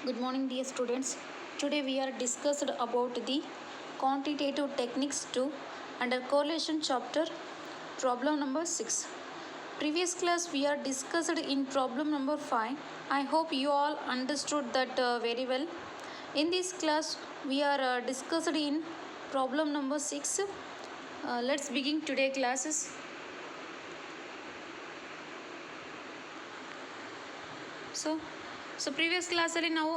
Good morning, dear students. Today we are discussed about the quantitative techniques 2 under correlation chapter problem number 6. Previous class we are discussed in problem number 5. I hope you all understood that very well. In this class we are discussed in problem number 6. Let's begin today classes. So previous ಕ್ಲಾಸಲ್ಲಿ ನಾವು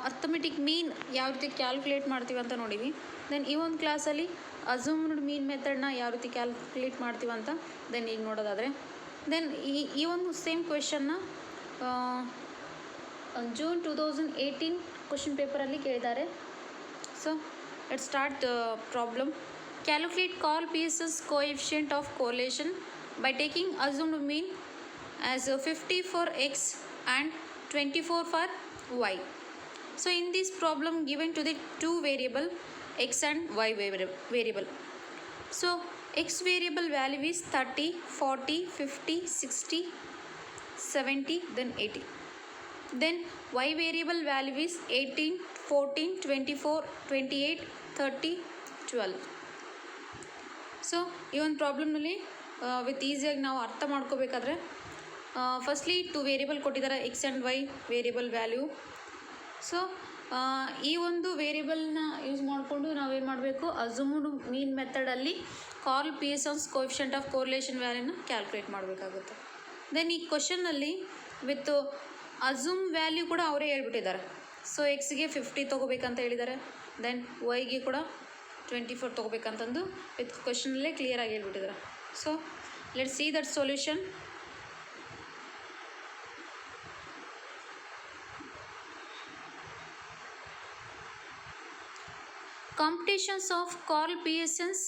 arithmetic mean ಯಾವ ರೀತಿ calculate ಮಾಡ್ತೀವಿ ಅಂತ ನೋಡಿವಿ. Then ಈ ಒಂದು ಕ್ಲಾಸಲ್ಲಿ ಅಸ್ಯೂಮ್ಡ್ ಮೀನ್ ಮೆಥಡ್ನ ಯಾವ ರೀತಿ ಕ್ಯಾಲ್ಕುಲೇಟ್ ಮಾಡ್ತೀವಿ ಅಂತ ದೆನ್ ಈಗ ನೋಡೋದಾದರೆ ದೆನ್ ಈ ಒಂದು ಸೇಮ್ ಕ್ವೆಶನ್ನ ಜೂನ್ 2018 ಕ್ವೆಶನ್ ಪೇಪರಲ್ಲಿ ಕೇಳಿದ್ದಾರೆ. So let start the problem. Calculate Karl Pearson's coefficient of correlation by taking assumed mean as 50 for x and 24 for y. So in this problem given to the two variable x and y variable. So x variable value is 30, 40, 50, 60, 70, then 80. Then y variable value is 18, 14, 24, 28, 30, 12. So ಈ ಒಂದು ಪ್ರಾಬ್ಲಮ್ನಲ್ಲಿ with ಈಸಿಯಾಗಿ ನಾವು ಅರ್ಥ ಮಾಡ್ಕೋಬೇಕಾದ್ರೆ firstly two variable ಕೊಟ್ಟಿದ್ದಾರೆ x and y variable value. So ಈ ಒಂದು ವೇರಿಯಬಲ್ನ ಯೂಸ್ ಮಾಡಿಕೊಂಡು ನಾವೇನು ಮಾಡಬೇಕು, ಅಸ್ಯೂಮ್ಡ್ ಮೀನ್ ಮೆಥಡಲ್ಲಿ Karl Pearson's coefficient of correlation ವ್ಯಾಲ್ಯೂನ ಕ್ಯಾಲ್ಕುಲೇಟ್ ಮಾಡಬೇಕಾಗುತ್ತೆ. ದೆನ್ ಈ ಕ್ವಶನ್ನಲ್ಲಿ ವಿತ್ ಅಸ್ಯೂಮ್ ವ್ಯಾಲ್ಯೂ ಕೂಡ ಅವರೇ ಹೇಳ್ಬಿಟ್ಟಿದ್ದಾರೆ. ಸೊ ಎಕ್ಸ್ಗೆ 50 ತೊಗೋಬೇಕಂತ ಹೇಳಿದ್ದಾರೆ, ದೆನ್ ವೈಗೆ ಕೂಡ 24 ತೊಗೋಬೇಕಂತಂದು ವಿತ್ ಕ್ವಶನಲ್ಲೇ ಕ್ಲಿಯರಾಗಿ ಹೇಳ್ಬಿಟ್ಟಿದ್ದಾರೆ. So let see that solution. Computations of Carl Pearson's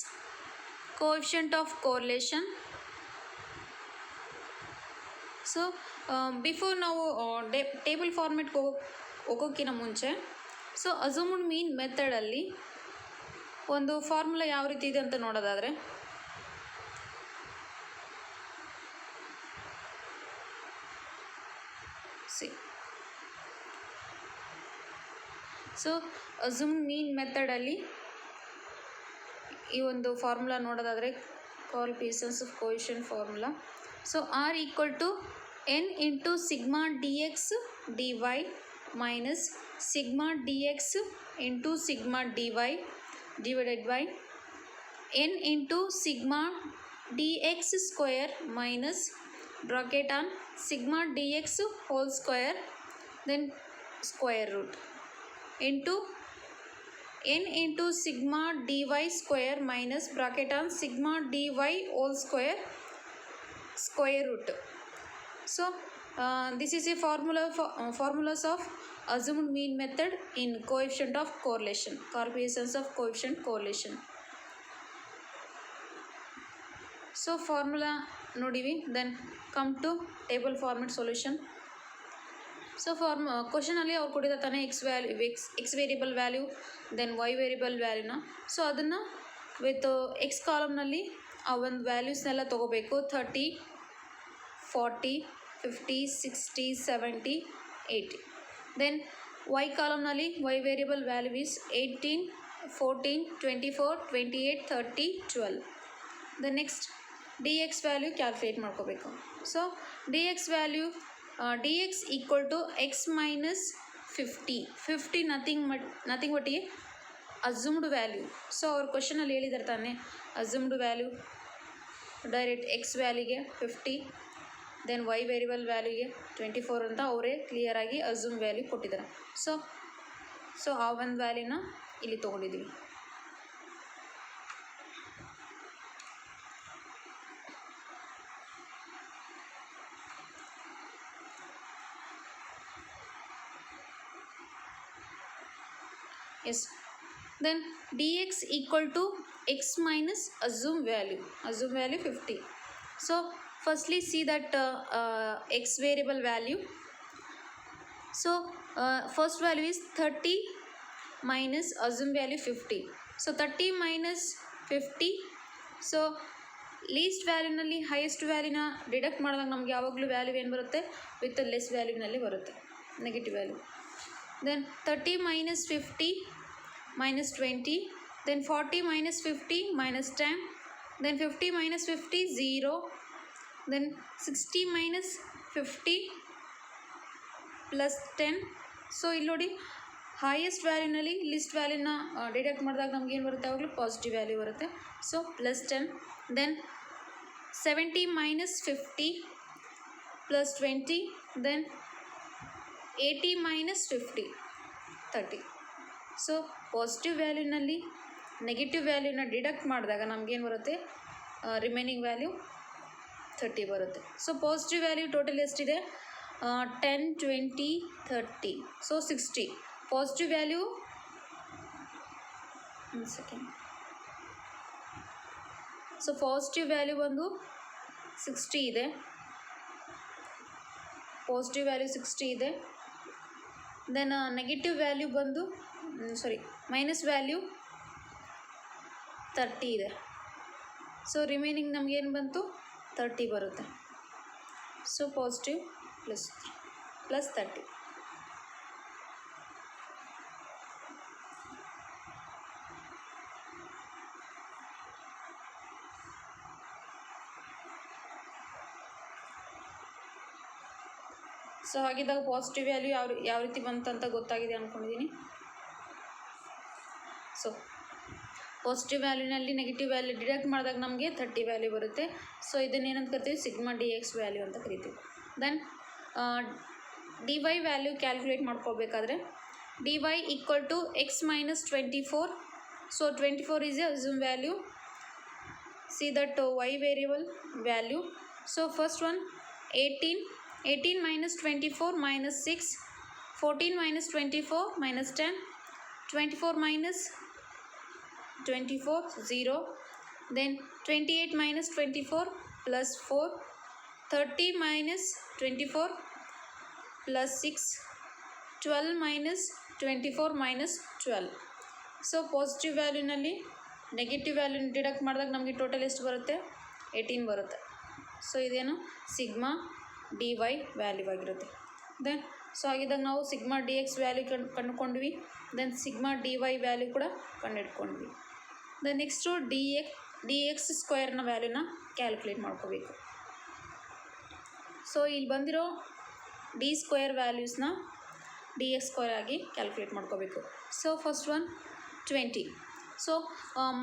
coefficient of correlation. So before ನಾವು ಟೇಬಲ್ ಫಾರ್ಮೆಟ್ಗೆ ಹೋಗೋಕ್ಕಿಂತ ಮುಂಚೆ ಸೊ ಅಸ್ಯೂಮ್ಡ್ ಮೀನ್ ಮೆಥಡಲ್ಲಿ ಒಂದು ಫಾರ್ಮುಲಾ ಯಾವ ರೀತಿ ಇದೆ ಅಂತ ನೋಡೋದಾದರೆ ಸೊ ಅಸ್ಯೂಮ್ಡ್ ಮೀನ್ ಮೆಥಡಲ್ಲಿ ಈ ಒಂದು ಫಾರ್ಮುಲಾ ನೋಡೋದಾದರೆ Karl Pearson's coefficient formula. So r equal to n into sigma d x d y minus sigma d x into sigma d y divided by n into sigma dx square minus bracket on sigma dx whole square then square root into n into sigma dy square minus bracket on sigma dy whole square square root. So this is a formulas of assumed mean method in coefficient of correlation, Carl Pearson's of coefficient correlation. So formula ನೋಡಿವಿ, then come to table format solution. So ಕ್ವಶನಲ್ಲಿ ಅವ್ರು ಕೊಟ್ಟಿದ್ದ ತಾನೇ x variable value then y variable ವ್ಯಾಲ್ಯೂನ. So ಅದನ್ನು with x ಕಾಲಮ್ನಲ್ಲಿ ಆ ಒಂದು ವ್ಯಾಲ್ಯೂಸ್ನೆಲ್ಲ ತೊಗೋಬೇಕು. 30, 40, 50, 60, 70, 80. Then y ಕಾಲಮ್ನಲ್ಲಿ y variable value is 18, 14, 24, 28, 30, 12. The next d x value calculate ಮಾಡ್ಕೋಬೇಕು. So d x value d x equal to x minus 50 nothing but a assumed value. So ಅವ್ರ ಕ್ವಶನಲ್ಲಿ ಹೇಳಿದ್ದಾರೆ ತಾನೆ ಅಸ್ಯೂಮ್ಡ್ ವ್ಯಾಲ್ಯೂ ಡೈರೆಕ್ಟ್ ಎಕ್ಸ್ ವ್ಯಾಲ್ಯೂಗೆ 50 then y variable ವ್ಯಾಲ್ಯೂಗೆ 24 ಅಂತ ಅವರೇ ಕ್ಲಿಯರಾಗಿ ಅಸ್ಯೂಮ್ ವ್ಯಾಲ್ಯೂ ಕೊಟ್ಟಿದ್ದಾರೆ. ಸೊ ಆ ಒಂದು ವ್ಯಾಲ್ಯೂನ ಇಲ್ಲಿ ತೊಗೊಂಡಿದ್ದೀವಿ. Yes then d x equal to x minus assume value 50. So firstly see that x variable value. So first value is 30 minus assumed value 50. So 30 minus 50. So least ವ್ಯಾಲ್ಯೂನಲ್ಲಿ highest ವ್ಯಾಲ್ಯೂನ deduct ಮಾಡಿದಾಗ ನಮ್ಗೆ ಯಾವಾಗಲೂ ವ್ಯಾಲ್ಯೂ ಏನು ಬರುತ್ತೆ, with less ವ್ಯಾಲ್ಯೂನಲ್ಲಿ ಬರುತ್ತೆ, negative value. then 30 minus 50 minus 20, then 40 minus 50 minus 10, then 50 minus 50 0, then 60 minus 50 plus 10. So ಇಲ್ಲಿ ನೋಡಿ ಹೈಯೆಸ್ಟ್ ವ್ಯಾಲ್ಯೂನಲ್ಲಿ ಲಿಸ್ಟ್ ವ್ಯಾಲ್ಯೂನ ಡಿಡಕ್ಟ್ ಮಾಡಿದಾಗ ನಮ್ಗೆ ಏನು ಬರುತ್ತೆ ಆವಾಗಲೂ ಪಾಸಿಟಿವ್ ವ್ಯಾಲ್ಯೂ ಬರುತ್ತೆ. So plus 10, then 70 minus 50 plus 20, then 80 minus 50 30. So positive ವ್ಯಾಲ್ಯೂನಲ್ಲಿ ನೆಗೆಟಿವ್ ವ್ಯಾಲ್ಯೂನ ಡಿಡಕ್ಟ್ ಮಾಡಿದಾಗ ನಮಗೇನು ಬರುತ್ತೆ ರಿಮೈನಿಂಗ್ ವ್ಯಾಲ್ಯೂ 30 ಬರುತ್ತೆ. ಸೊ ಪಾಸಿಟಿವ್ ವ್ಯಾಲ್ಯೂ ಟೋಟಲ್ ಎಷ್ಟಿದೆ 10 20 30, ಸೊ 60. ಪಾಸಿಟಿವ್ ವ್ಯಾಲ್ಯೂ ಒಂದು ಸೆಕೆಂಡ್. ಸೊ ಪಾಸಿಟಿವ್ ವ್ಯಾಲ್ಯೂ ಬಂದು 60 ಇದೆ, ಪಾಸಿಟಿವ್ ವ್ಯಾಲ್ಯೂ 60 ಇದೆ. ದೆನ್ ನೆಗೆಟಿವ್ ವ್ಯಾಲ್ಯೂ ಬಂದು ಮೈನಸ್ ವ್ಯಾಲ್ಯೂ 30 ಇದೆ. ಸೊ ರಿಮೈನಿಂಗ್ ನಮಗೇನು ಬಂತು 30 ಬರುತ್ತೆ. So positive plus 30. ಸೊ ಹಾಗಿದ್ದಾಗ ಪಾಸಿಟಿವ್ ವ್ಯಾಲ್ಯೂ ಯಾವ ರೀತಿ ಬಂತಂತ ಗೊತ್ತಾಗಿದೆ ಅಂದ್ಕೊಂಡಿದ್ದೀನಿ. ಸೊ ಪಾಸಿಟಿವ್ ವ್ಯಾಲ್ಯೂನಲ್ಲಿ ನೆಗೆಟಿವ್ ವ್ಯಾಲ್ಯೂ ಡಿಡಕ್ಟ್ ಮಾಡಿದಾಗ ನಮಗೆ 30 ವ್ಯಾಲ್ಯೂ ಬರುತ್ತೆ. ಸೊ ಇದನ್ನೇನಂತ ಕರಿತೀವಿ ಸಿಗ್ಮಾ ಡಿ ಎಕ್ಸ್ ವ್ಯಾಲ್ಯೂ ಅಂತ ಕರಿತೀವಿ. Then d y value calculate ಮಾಡ್ಕೋಬೇಕಾದ್ರೆ d y equal to x minus 24. So 24 is a assume value. See that y variable value. So first one 18 minus 24 minus 6, 14 minus 24 minus 10, 24 minus 24 0, then 28 minus 24 plus 4, 30 minus 24 plus 6, 12 minus 24 minus 12. So positive ವ್ಯಾಲ್ಯೂನಲ್ಲಿ negative ವ್ಯಾಲ್ಯೂನ deduct ಮಾಡಿದಾಗ ನಮಗೆ total ಎಷ್ಟು ಬರುತ್ತೆ 18 ಬರುತ್ತೆ. So ಇದೇನು sigma d y value ಆಗಿರುತ್ತೆ. Then so ಹಾಗಿದ್ದಾಗ ನಾವು ಸಿಗ್ಮಾ ಡಿ ಎಕ್ಸ್ ವ್ಯಾಲ್ಯೂ ಕಂಡುಕೊಂಡ್ವಿ. Then sigma d y value ಕೂಡ ಕಂಡುಹಿಡ್ಕೊಂಡ್ವಿ. ದೆನ್ ನೆಕ್ಸ್ಟು ಡಿ ಎಕ್ಸ್ ಸ್ಕ್ವೇರ್ನ ವ್ಯಾಲ್ಯೂನ ಕ್ಯಾಲ್ಕುಲೇಟ್ ಮಾಡ್ಕೋಬೇಕು. ಸೊ ಇಲ್ಲಿ ಬಂದಿರೋ ಡಿ ಸ್ಕ್ವೇರ್ ವ್ಯಾಲ್ಯೂಸ್ನ ಡಿ ಎಕ್ಸ್ ಸ್ಕ್ವೇರ್ ಆಗಿ ಕ್ಯಾಲ್ಕುಲೇಟ್ ಮಾಡ್ಕೋಬೇಕು. So first one 20. So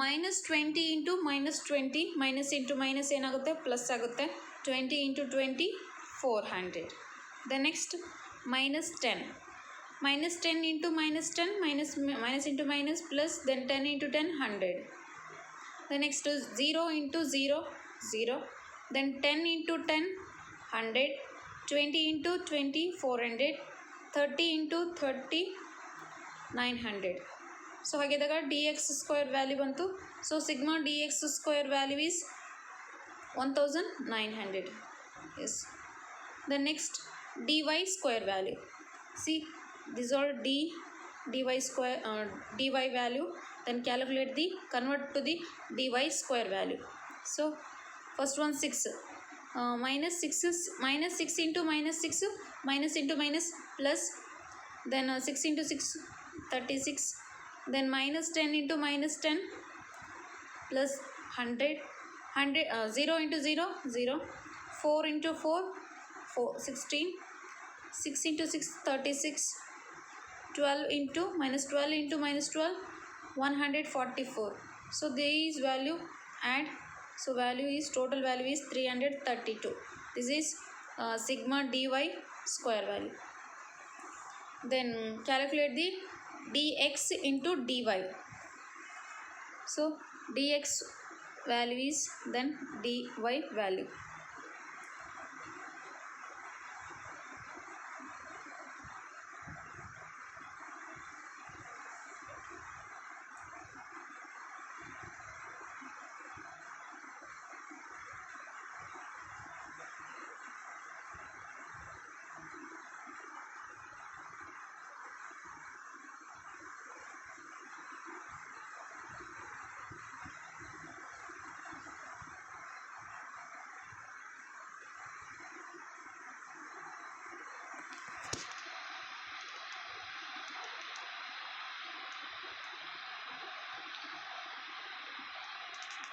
minus 20 into minus 20, minus into minus ಏನಾಗುತ್ತೆ ಪ್ಲಸ್ ಆಗುತ್ತೆ. 20 into 20 400. The next minus 10. Minus 10 into minus 10, minus into minus plus, then 10 into 10 100. The next is 0 into 0 0, then 10 into 10 100, 20 into 20 400, 30 into 30 900. So ಹಾಗಿದ್ದಾಗ d x square value ಬಂತು. So sigma d x square value is 1900. Yes. The next dy square value. See, these are dy square dy value. Then calculate the convert to the dy square value. So first one 6. Minus 6 is minus 6 into minus 6, minus into minus plus. Then 6 into 6 36. Then minus 10 into minus 10 plus 100. 0 into 0 0. 4 into 4 16, 6 into 6 36, 12 into minus 12 144. So these value add. So value is total value is 332. This is sigma dy square value. Then calculate the dx into dy. So dx value is then dy value.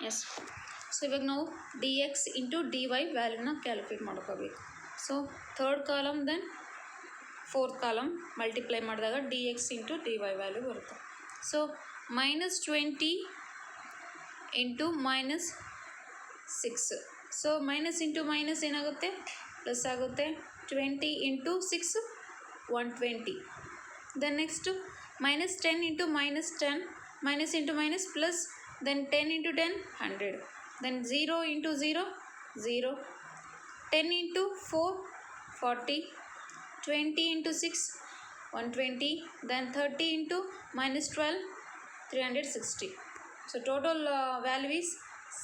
Yes. So ಇವಾಗ ನಾವು d x into d y ವ್ಯಾಲ್ಯೂನ calculate ಮಾಡ್ಕೋಬೇಕು. So third column then fourth column multiply ಮಾಡಿದಾಗ d x into d y value ಬರುತ್ತೆ. So -20 into -6. So minus into minus ಏನಾಗುತ್ತೆ, plus ಆಗುತ್ತೆ. 20 into 6 120. Then next -10 into -10, minus into minus plus, then 10 into 10 100, then 0 into 0 0, 10 into 4 40, 20 into 6 120, then 30 into -12 360. So total value is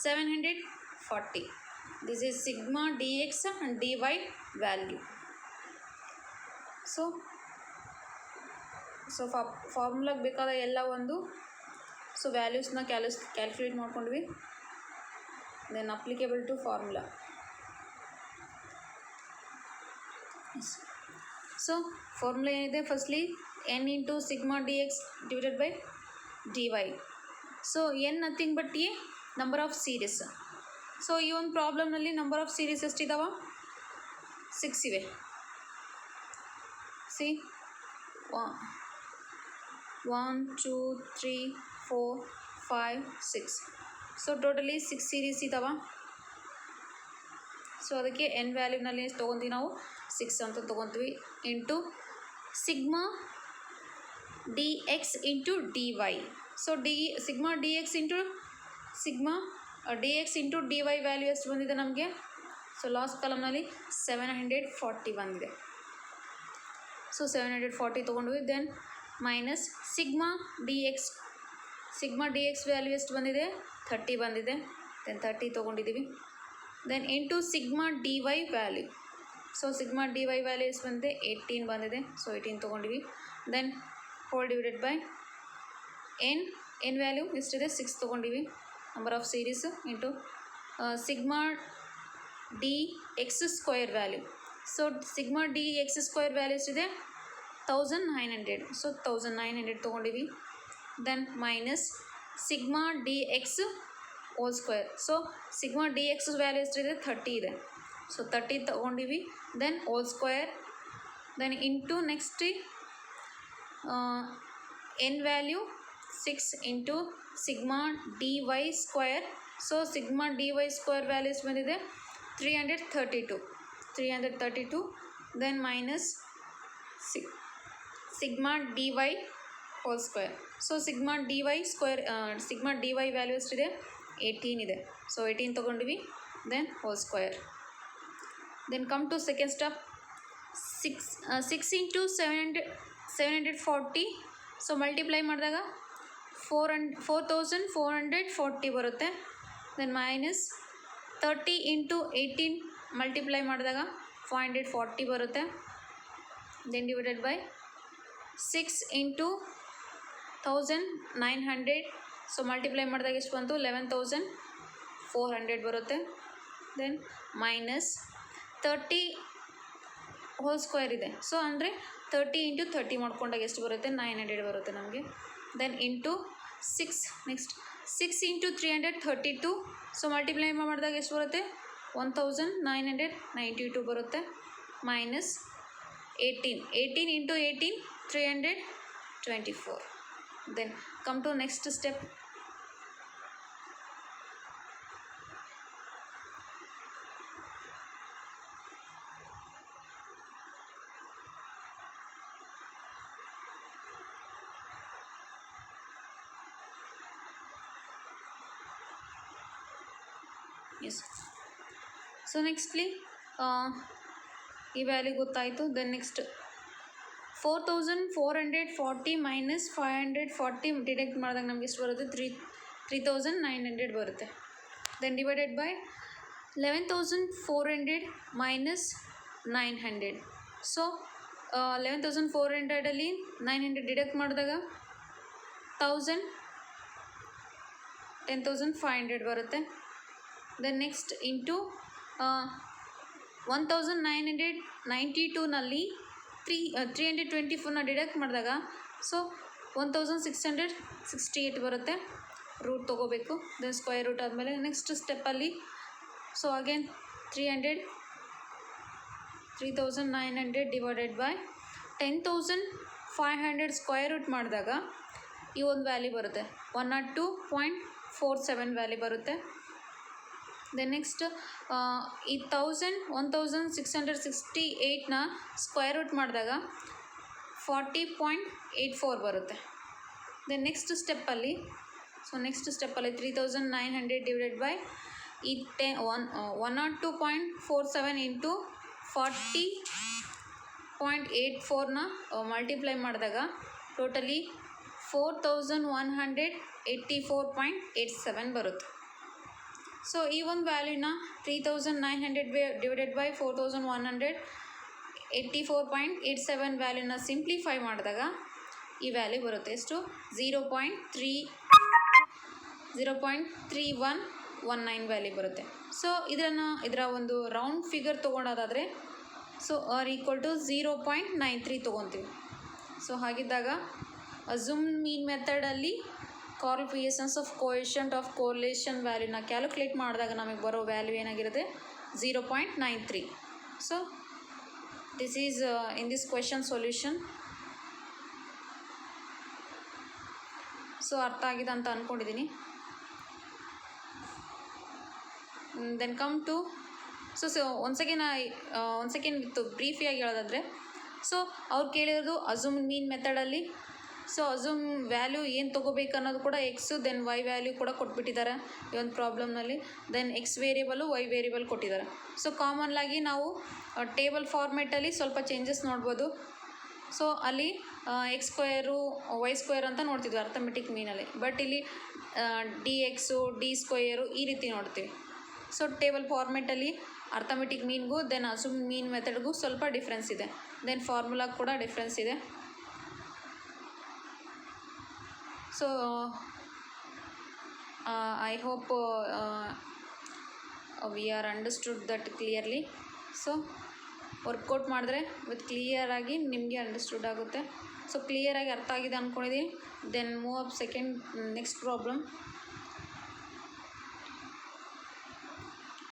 740. This is sigma dx and dy value. So ಫಾರ್ಮುಲಾಗೆ ಬೇಕಾದ ಎಲ್ಲ ಒಂದು so ವ್ಯಾಲ್ಯೂಸ್ನ calculate ಮಾಡ್ಕೊಂಡ್ವಿ. Then applicable to formula. So formula ಏನಿದೆ, firstly n into sigma d x divided by d y. So n nothing but a number of series. So ಈ ಒಂದು ಪ್ರಾಬ್ಲಮ್ನಲ್ಲಿ ನಂಬರ್ ಆಫ್ ಸೀರೀಸ್ ಎಷ್ಟಿದಾವ, 6 ಇವೆ. ಸಿ 1 2 3 4 5 6. ಸೊ ಟೋಟಲಿ 6 ಸೀರೀಸ್ ಇದಾವ. So ಅದಕ್ಕೆ n ವ್ಯಾಲ್ಯೂನಲ್ಲಿ ಎಷ್ಟು ತೊಗೊತೀವಿ ನಾವು, 6 ಅಂತ ತೊಗೊತೀವಿ. Into sigma d x into d y. So sigma d x into d y value ಎಷ್ಟು ಬಂದಿದೆ ನಮಗೆ. ಸೊ ಲಾಸ್ಟ್ ಕಾಲಮ್ನಲ್ಲಿ 740 ಬಂದಿದೆ. ಸೊ 740 ತೊಗೊಂಡ್ವಿ. Then minus sigma d x value ಎಷ್ಟು ಬಂದಿದೆ, 30 ಬಂದಿದೆ. ದೆನ್ 30 ತೊಗೊಂಡಿದ್ದೀವಿ. Then into sigma d y value. So sigma d y value ಎಷ್ಟು ಬಂದಿದೆ, 18 ಬಂದಿದೆ. ಸೊ 18 ತೊಗೊಂಡಿವಿ. Then whole divided by n value ಎಷ್ಟಿದೆ, 6 ತೊಗೊಂಡಿವಿ. Number of series into sigma d x square value. So sigma d x square value ಎಷ್ಟಿದೆ, 1900. So 1900 ತೊಗೊಂಡಿವಿ. Then minus sigma d x hole square. So sigma d x value ಎಷ್ಟಿದೆ, 30 ಇದೆ. So 30 ತೊಗೊಂಡಿವಿ. Then whole square. Then into next n value 6 into sigma d y square. So sigma d y square value ಎಷ್ಟು ಬಂದಿದೆ, 332. Then minus sigma d y whole square. So sigma d y value ಎಷ್ಟಿದೆ, 18 ಇದೆ. So 18 ತೊಗೊಂಡ್ವಿ. Then whole square. Then come to second step. 6 into 740. So multiply ಮಾಡಿದಾಗ 4440 ಬರುತ್ತೆ. Then minus 30 into 18 multiply ಮಾಡಿದಾಗ 540 ಬರುತ್ತೆ. Then divided by 6 into 1900. So multiply ಮಾಡಿದಾಗ ಎಷ್ಟು ಬಂತು, 11400 ಬರುತ್ತೆ. ದೆನ್ ಮೈನಸ್ 30 ಹೋಲ್ ಸ್ಕ್ವೇರ್ ಇದೆ. ಸೊ ಅಂದರೆ 30 ಇಂಟು 30 ಮಾಡ್ಕೊಂಡಾಗ ಎಷ್ಟು ಬರುತ್ತೆ, 900 ಬರುತ್ತೆ ನಮಗೆ. Then into 6. Next 6 into 332. So multiply ಮಾಡಿದಾಗ ಎಷ್ಟು ಬರುತ್ತೆ, 1992 ಬರುತ್ತೆ. Minus 18 into 18 324. Then come to next step. Yes. So nextly ಈ ವ್ಯಾಲ್ಯೂ ಗೊತ್ತಾಯಿತು. ದೆನ್ ನೆಕ್ಸ್ಟ್ 4440 ಮೈನಸ್ 540 ಡಿಡಕ್ಟ್ ಮಾಡಿದಾಗ ನಮ್ಗೆ ಎಷ್ಟು ಬರುತ್ತೆ, 3900 ಬರುತ್ತೆ. Then divided by 11400 minus 900. So 11400ಅಲ್ಲಿ 900 ಡಿಡಕ್ಟ್ ಮಾಡಿದಾಗ 10,500 ಬರುತ್ತೆ. ದೆನ್ ನೆಕ್ಸ್ಟ್ ಇಂಟು 1992ನಲ್ಲಿ 324ನ ಡಿಡಕ್ಟ್ ಮಾಡಿದಾಗ ಸೊ 1668 ಬರುತ್ತೆ. ರೂಟ್ ತೊಗೋಬೇಕು. ದೆನ್ ಸ್ಕ್ವೇರ್ ರೂಟ್ ಆದಮೇಲೆ ನೆಕ್ಸ್ಟ್ ಸ್ಟೆಪ್ಪಲ್ಲಿ so again 3900 divided by 10,500 square root ಮಾಡಿದಾಗ ಈ ಒಂದು ವ್ಯಾಲ್ಯೂ ಬರುತ್ತೆ 102.47 ವ್ಯಾಲ್ಯೂ ಬರುತ್ತೆ. ದೆನ್ ನೆಕ್ಸ್ಟ್ ಈ 1668ನ ಸ್ಕ್ವೇರ್ ರೂಟ್ ಮಾಡಿದಾಗ 40.84 ಬರುತ್ತೆ. ದೆನ್ ನೆಕ್ಸ್ಟ್ ಸ್ಟೆಪ್ಪಲ್ಲಿ 3900 ಡಿವೈಡೆಡ್ ಬೈ ಈ 102.47 ಇಂಟು 40.84ನ ಮಲ್ಟಿಪ್ಲೈ ಮಾಡಿದಾಗ ಟೋಟಲಿ 4184.87 ಬರುತ್ತೆ. ಸೊ ಈ ಒಂದು ವ್ಯಾಲ್ಯೂನ 3900 ಡಿವೈಡೆಡ್ ಬೈ 4184.87 ವ್ಯಾಲ್ಯೂನ ಸಿಂಪ್ಲಿಫೈ ಮಾಡಿದಾಗ ಈ ವ್ಯಾಲ್ಯೂ ಬರುತ್ತೆ ಎಷ್ಟು 0.3119 ವ್ಯಾಲ್ಯೂ ಬರುತ್ತೆ. ಸೊ ಇದರ ಒಂದು ರೌಂಡ್ ಫಿಗರ್ ತೊಗೊಳೋದಾದರೆ ಸೊ ಆರ್ ಈಕ್ವಲ್ ಟು 0.93 ತೊಗೊತೀವಿ. ಸೊ ಹಾಗಿದ್ದಾಗ ಅಸ್ಯೂಮ್ ಮೀನ್ ಮೆಥಡಲ್ಲಿ coefficients of coefficient of correlation ವ್ಯಾಲ್ಯೂನ ಕ್ಯಾಲ್ಕುಲೇಟ್ ಮಾಡಿದಾಗ ನಮಗೆ ಬರೋ ವ್ಯಾಲ್ಯೂ ಏನಾಗಿರುತ್ತೆ 0.93. So this is in this question solution. So ಅರ್ಥ ಆಗಿದೆ ಅಂತ ಅಂದ್ಕೊಂಡಿದ್ದೀನಿ. Then come to so once again with ಬ್ರೀಫಿಯಾಗಿ ಹೇಳೋದಾದರೆ ಸೊ ಅವ್ರು ಕೇಳಿರೋದು ಅಸ್ಯೂಮ್ ಮೀನ್ ಮೆಥಡಲ್ಲಿ. ಸೊ ಅಸ್ಯೂಮ್ ವ್ಯಾಲ್ಯೂ ಏನು ತೊಗೋಬೇಕು ಅನ್ನೋದು ಕೂಡ ಎಕ್ಸು ದೆನ್ ವೈ ವ್ಯಾಲ್ಯೂ ಕೂಡ ಕೊಟ್ಬಿಟ್ಟಿದ್ದಾರೆ ಈ ಒಂದು ಪ್ರಾಬ್ಲಮ್ನಲ್ಲಿ. ದೆನ್ ಎಕ್ಸ್ ವೇರಿಯಬಲು ವೈ ವೇರಿಯಬಲ್ ಕೊಟ್ಟಿದ್ದಾರೆ. ಸೊ ಕಾಮನ್ಲಾಗಿ ನಾವು ಟೇಬಲ್ ಫಾರ್ಮೇಟಲ್ಲಿ ಸ್ವಲ್ಪ ಚೇಂಜಸ್ ನೋಡ್ಬೋದು. ಸೊ ಅಲ್ಲಿ ಎಕ್ಸ್ ಸ್ಕ್ವೇರು ವೈ ಸ್ಕ್ವೇರ್ ಅಂತ ನೋಡ್ತಿದ್ವಿ ಅರ್ಥಮೆಟಿಕ್ ಮೀನಲ್ಲಿ, ಬಟ್ ಇಲ್ಲಿ ಡಿ ಎಕ್ಸು ಡಿ ಸ್ಕ್ವೇರು ಈ ರೀತಿ ನೋಡ್ತೀವಿ. ಸೊ ಟೇಬಲ್ ಫಾರ್ಮೇಟಲ್ಲಿ ಅರ್ಥಮೆಟಿಕ್ ಮೀನ್ಗೂ ದೆನ್ ಅಸ್ಯೂಮ್ ಮೀನ್ ಮೆಥಡ್ಗೂ ಸ್ವಲ್ಪ ಡಿಫ್ರೆನ್ಸ್ ಇದೆ. ದೆನ್ ಫಾರ್ಮುಲಾ ಕೂಡ ಡಿಫ್ರೆನ್ಸ್ ಇದೆ. So I hope we are understood that clearly. So work out ಮಾಡಿದ್ರೆ ವಿತ್ ಕ್ಲಿಯರಾಗಿ ನಿಮಗೆ ಅಂಡರ್ಸ್ಟುಡ್ ಆಗುತ್ತೆ. ಸೊ ಕ್ಲಿಯರಾಗಿ ಅರ್ಥ ಆಗಿದೆ ಅಂದ್ಕೊಂಡಿದ್ದೀನಿ. Then move up next problem.